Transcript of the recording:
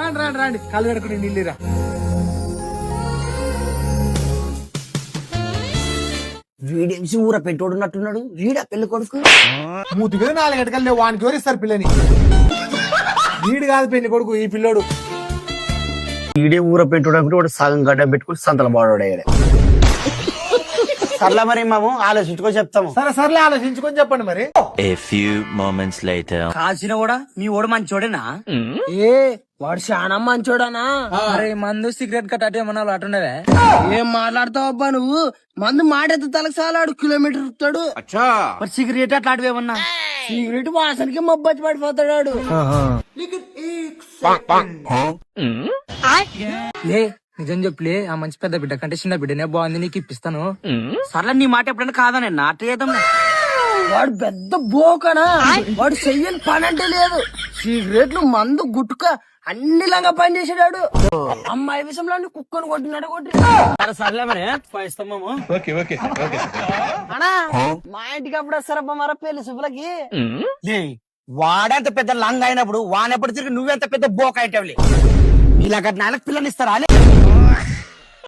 రాండి రాండి రాండి కాలు కడుకుని నీళ్ళిరా. వీడేసి ఊర పెట్టుడున్నట్టున్నాడు. వీడా పెళ్లి కొడుకు మూతి మీద 4 గంటలు లేవు, వానికి ఎవరిస్తారు పిల్లని? వీడు కాదు పెళ్లి కొడుకు, ఈ పిల్లోడు. వీడే ఊర పెట్టుడు వాడు సగం గడ్డ పెట్టుకుని సంతల బాడోడే. సర్లా మరి మాము ఆలోచించుకొని చెప్తాము. సరే సర్లే ఆలోచించుకొని చెప్పండి మరి. A few moments later. కాల్చిన కూడా మీ ఓడు మంచోడేనా? ఏ వాడు చాలా మంచోడనా? అరే మందు సిగరెట్ కట్ అటే మన అటుండవే. ఏం మాట్లాడతావు అబ్బా నువ్వు? మందు మాటెత్త తలకు సాలాడు కిలోమీటర్ ఇస్తాడు. మరి సిగరెట్ అట్లాంటివి ఏమన్నా? సిగరెట్ వాసనకి మబ్బచ్చి పడిపోతాడు. లే నిజం చెప్పులే, ఆ మంచి పెద్ద బిడ్డ కంటే చిన్న బిడ్డనే బాగుంది, నీకు ఇప్పిస్తాను. సర్లే నీ మాట ఎప్పుడైనా కాదనే నాట చేద్దాం. వాడు పెద్ద బోకనా? వాడు చెయ్యని పని అంటే లేదు. సిగరెట్లు మందు గుట్టుక అన్ని లంగా పని చేసాడు. అమ్మాయి విషయంలో కుక్కను కొట్టినాడు కొట్టి. సర్లే మరి పోయిస్తాము. అనా మా ఇంటికి అప్పుడు వస్తారబ్బా మర పెళ్లి శుభ్రకి. వాడంత పెద్ద లంగ్ అయినప్పుడు వానెప్పుడు తిరిగి నువ్వెంత పెద్ద బోక అయిటవులే. ఇలాగ నాలుగు పిల్లని ఇస్తారా?